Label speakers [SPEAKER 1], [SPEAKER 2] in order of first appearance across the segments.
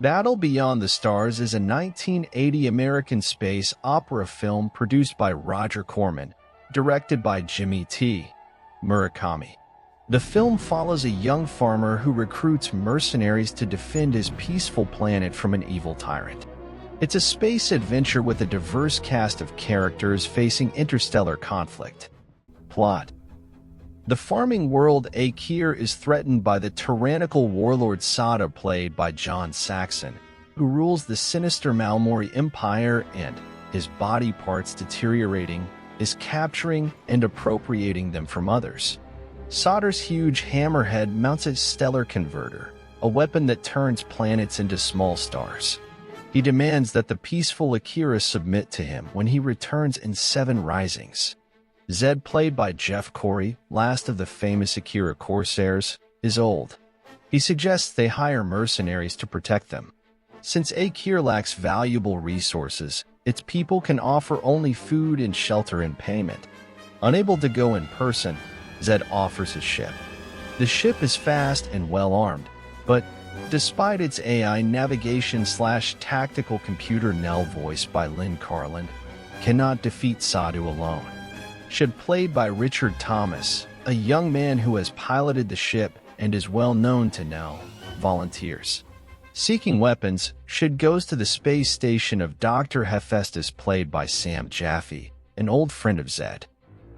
[SPEAKER 1] Battle Beyond the Stars is a 1980 American space opera film produced by Roger Corman, directed by Jimmy T. Murakami. The film follows a young farmer who recruits mercenaries to defend his peaceful planet from an evil tyrant. It's a space adventure with a diverse cast of characters facing interstellar conflict. Plot: the farming world Akir is threatened by the tyrannical warlord Sada, played by John Saxon, who rules the sinister Malmori Empire, and, his body parts deteriorating, is capturing and appropriating them from others. Soder's huge hammerhead mounts a stellar converter, a weapon that turns planets into small stars. He demands that the peaceful Akira submit to him when he returns in 7 Risings. Zed, played by Jeff Corey, last of the famous Akira Corsairs, is old. He suggests they hire mercenaries to protect them. Since Akira lacks valuable resources, its people can offer only food and shelter in payment. Unable to go in person, Zed offers his ship. The ship is fast and well-armed, but despite its AI navigation/tactical computer Nell, voiced by Lynn Carlin, cannot defeat Sadu alone. Shed, played by Richard Thomas, a young man who has piloted the ship and is well known to Nell, volunteers. Seeking weapons, Shed goes to the space station of Dr. Hephaestus, played by Sam Jaffe, an old friend of Zed.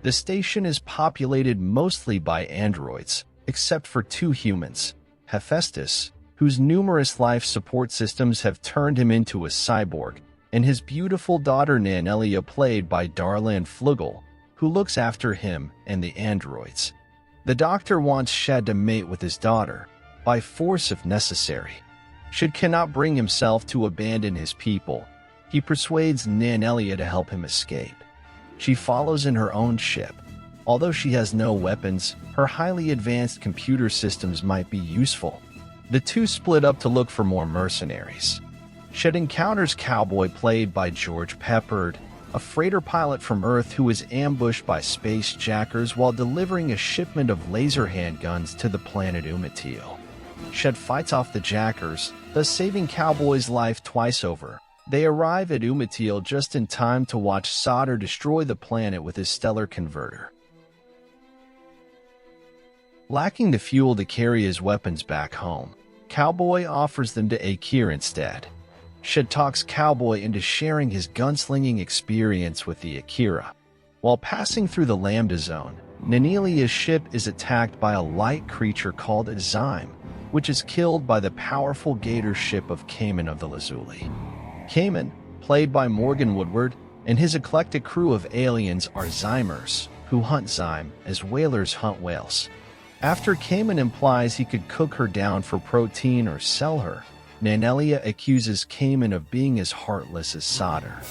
[SPEAKER 1] The station is populated mostly by androids, except for 2 humans: Hephaestus, whose numerous life support systems have turned him into a cyborg, and his beautiful daughter Nanelia, played by Darlan Flugel, who looks after him and the androids. The doctor wants Shed to mate with his daughter, by force if necessary. Shed cannot bring himself to abandon his people. He persuades Nanelia to help him escape. She follows in her own ship. Although she has no weapons, her highly advanced computer systems might be useful. The two split up to look for more mercenaries. Shed encounters Cowboy, played by George Peppard, a freighter pilot from Earth who is ambushed by space jackers while delivering a shipment of laser handguns to the planet Umatille. Shed fights off the jackers, thus saving Cowboy's life twice over. They arrive at Umatille just in time to watch Solder destroy the planet with his stellar converter. Lacking the fuel to carry his weapons back home, Cowboy offers them to Akir instead. Shed talks Cowboy into sharing his gunslinging experience with the Akira. While passing through the Lambda Zone, Nanelia's ship is attacked by a light creature called a Zyme, which is killed by the powerful gator ship of Cayman of the Lazuli. Cayman, played by Morgan Woodward, and his eclectic crew of aliens are Zymers, who hunt Zyme as whalers hunt whales. After Cayman implies he could cook her down for protein or sell her, Nanelia accuses Cayman of being as heartless as Solder.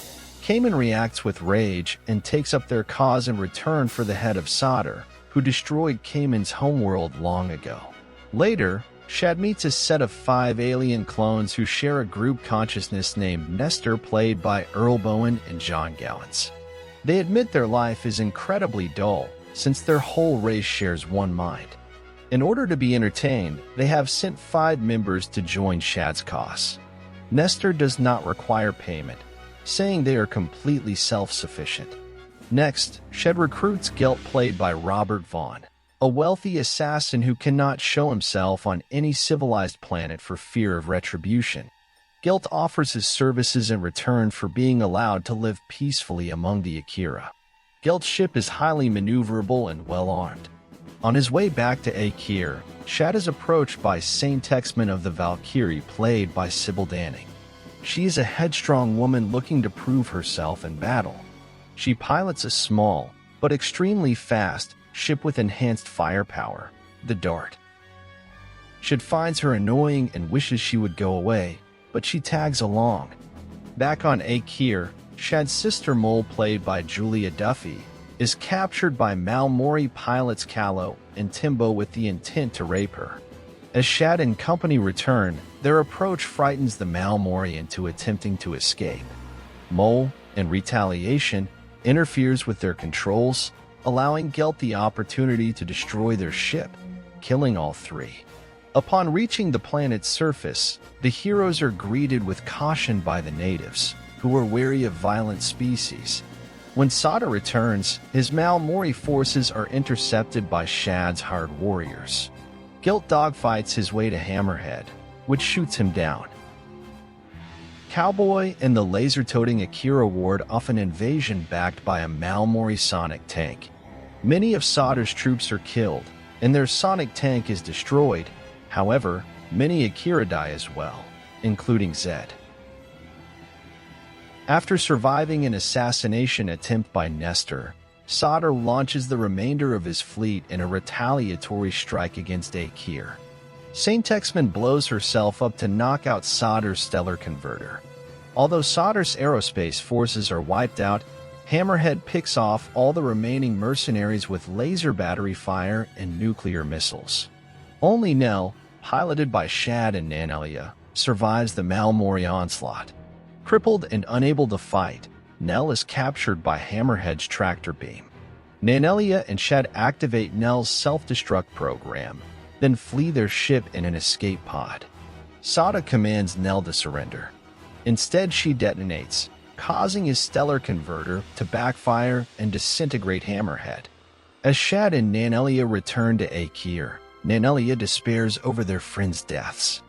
[SPEAKER 1] Cayman reacts with rage and takes up their cause in return for the head of Solder, who destroyed Cayman's homeworld long ago. Later, Shad meets a set of 5 alien clones who share a group consciousness named Nestor, played by Earl Bowen and John Gallants. They admit their life is incredibly dull, since their whole race shares one mind. In order to be entertained, they have sent 5 members to join Shad's cause. Nestor does not require payment, saying they are completely self-sufficient. Next, Shad recruits Gelt, played by Robert Vaughn, a wealthy assassin who cannot show himself on any civilized planet for fear of retribution. Gelt offers his services in return for being allowed to live peacefully among the Akira. Gelt's ship is highly maneuverable and well-armed. On his way back to Akir, Shad is approached by Saint Texman of the Valkyrie, played by Sybil Danning. She is a headstrong woman looking to prove herself in battle. She pilots a small, but extremely fast, ship with enhanced firepower, the Dart. Shad finds her annoying and wishes she would go away, but she tags along. Back on Akir, Shad's sister Mole, played by Julia Duffy, is captured by Malmori pilots Callow and Timbo with the intent to rape her. As Shad and company return, their approach frightens the Malmori into attempting to escape. Mole, in retaliation, interferes with their controls, allowing Gelt the opportunity to destroy their ship, killing all 3. Upon reaching the planet's surface, the heroes are greeted with caution by the natives, who are wary of violent species. When Sada returns, his Maori forces are intercepted by Shad's hired warriors. Guilt dogfights his way to Hammerhead, which shoots him down. Cowboy and the laser-toting Akira ward off an invasion backed by a Maori sonic tank. Many of Sada's troops are killed, and their sonic tank is destroyed. However, many Akira die as well, including Zed. After surviving an assassination attempt by Nestor, Sada launches the remainder of his fleet in a retaliatory strike against Akir. Saint Exman blows herself up to knock out Sada's stellar converter. Although Sada's aerospace forces are wiped out, Hammerhead picks off all the remaining mercenaries with laser battery fire and nuclear missiles. Only Nell, piloted by Shad and Nanelia, survives the Maori onslaught. Crippled and unable to fight, Nell is captured by Hammerhead's tractor beam. Nanelia and Shad activate Nell's self-destruct program, then flee their ship in an escape pod. Sada commands Nell to surrender. Instead, she detonates, causing his stellar converter to backfire and disintegrate Hammerhead. As Shad and Nanelia return to Akir, Nanelia despairs over their friends' deaths.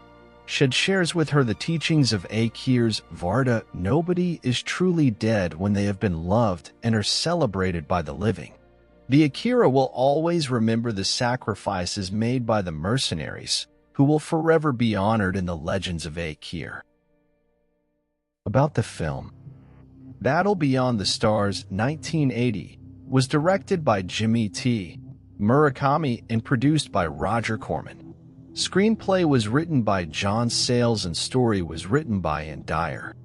[SPEAKER 1] Shad shares with her the teachings of Akir's Varda: nobody is truly dead when they have been loved and are celebrated by the living. The Akira will always remember the sacrifices made by the mercenaries, who will forever be honored in the legends of Akir. About the film. Battle Beyond the Stars 1980 was directed by Jimmy T. Murakami and produced by Roger Corman. Screenplay was written by John Sayles and story was written by Ann Dyer.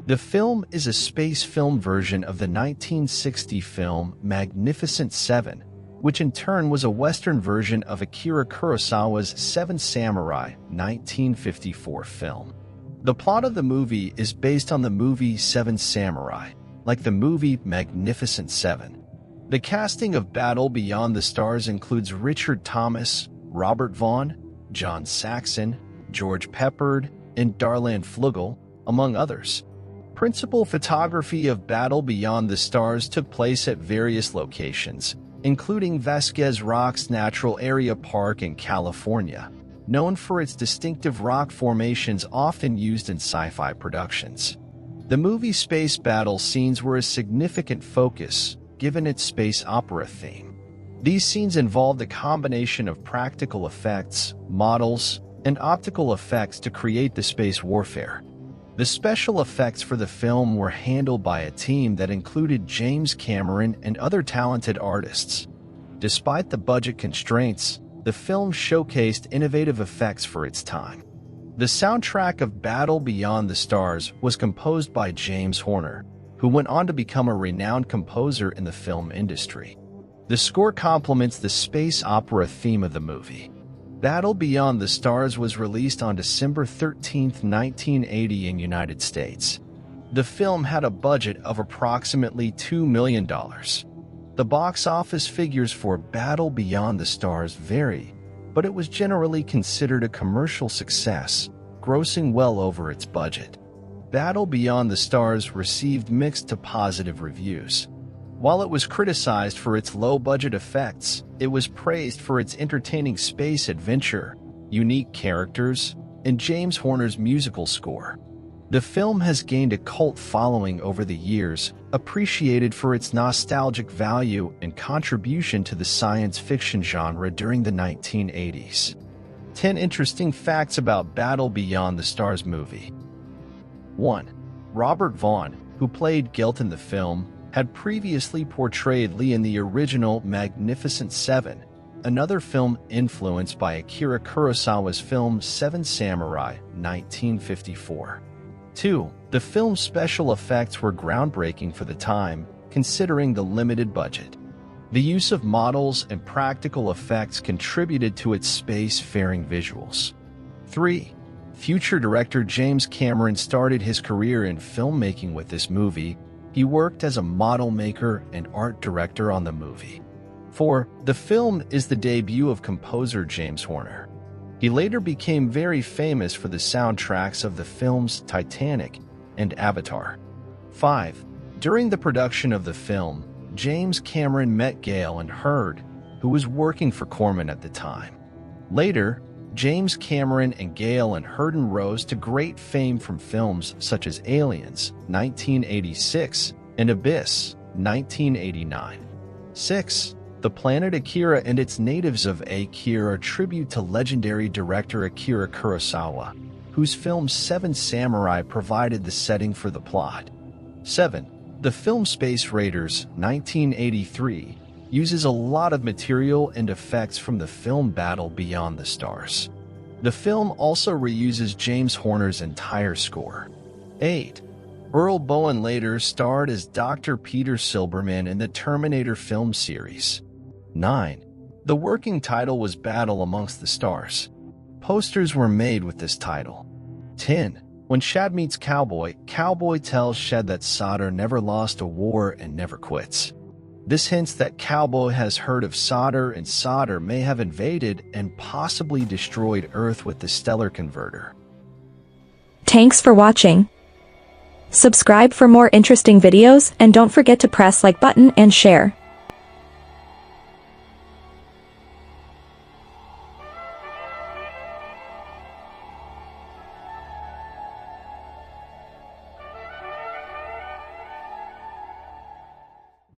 [SPEAKER 1] The film is a space film version of the 1960 film Magnificent Seven, which in turn was a Western version of Akira Kurosawa's Seven Samurai 1954 film. The plot of the movie is based on the movie Seven Samurai, like the movie Magnificent Seven. The casting of Battle Beyond the Stars includes Richard Thomas, Robert Vaughn, John Saxon, George Peppard, and Darlan Flugel, among others. Principal photography of Battle Beyond the Stars took place at various locations, including Vasquez Rock's Natural Area Park in California, known for its distinctive rock formations often used in sci-fi productions. The movie space battle scenes were a significant focus, given its space opera theme. These scenes involved a combination of practical effects, models, and optical effects to create the space warfare. The special effects for the film were handled by a team that included James Cameron and other talented artists. Despite the budget constraints, the film showcased innovative effects for its time. The soundtrack of Battle Beyond the Stars was composed by James Horner, who went on to become a renowned composer in the film industry. The score complements the space opera theme of the movie. Battle Beyond the Stars was released on December 13, 1980 in United States. The film had a budget of approximately $2 million. The box office figures for Battle Beyond the Stars vary, but it was generally considered a commercial success, grossing well over its budget. Battle Beyond the Stars received mixed to positive reviews. While it was criticized for its low-budget effects, it was praised for its entertaining space adventure, unique characters, and James Horner's musical score. The film has gained a cult following over the years, appreciated for its nostalgic value and contribution to the science fiction genre during the 1980s. 10 interesting facts about Battle Beyond the Stars movie. 1. Robert Vaughn, who played Guilt in the film, had previously portrayed Lee in the original Magnificent Seven, another film influenced by Akira Kurosawa's film Seven Samurai, 1954. 2. The film's special effects were groundbreaking for the time, considering the limited budget. The use of models and practical effects contributed to its space-faring visuals. 3. Future director James Cameron started his career in filmmaking with this movie. He worked as a model maker and art director on the movie. 4. The film is the debut of composer James Horner. He later became very famous for the soundtracks of the films Titanic and Avatar. 5. During the production of the film, James Cameron met Gale and Hurd, who was working for Corman at the time. Later, James Cameron and Gale and Hurd rose to great fame from films such as Aliens, 1986, and Abyss, 1989. 6. The planet Akira and its natives of Akira are a tribute to legendary director Akira Kurosawa, whose film Seven Samurai provided the setting for the plot. 7. The film Space Raiders, 1983, uses a lot of material and effects from the film Battle Beyond the Stars. The film also reuses James Horner's entire score. 8. Earl Bowen later starred as Dr. Peter Silberman in the Terminator film series. 9. The working title was Battle Amongst the Stars. Posters were made with this title. 10. When Shad meets Cowboy, Cowboy tells Shad that Solder never lost a war and never quits. This hints that Cowboy has heard of Solder and Solder may have invaded and possibly destroyed Earth with the Stellar Converter.
[SPEAKER 2] Thanks for watching. Subscribe for more interesting videos and don't forget to press like button and share.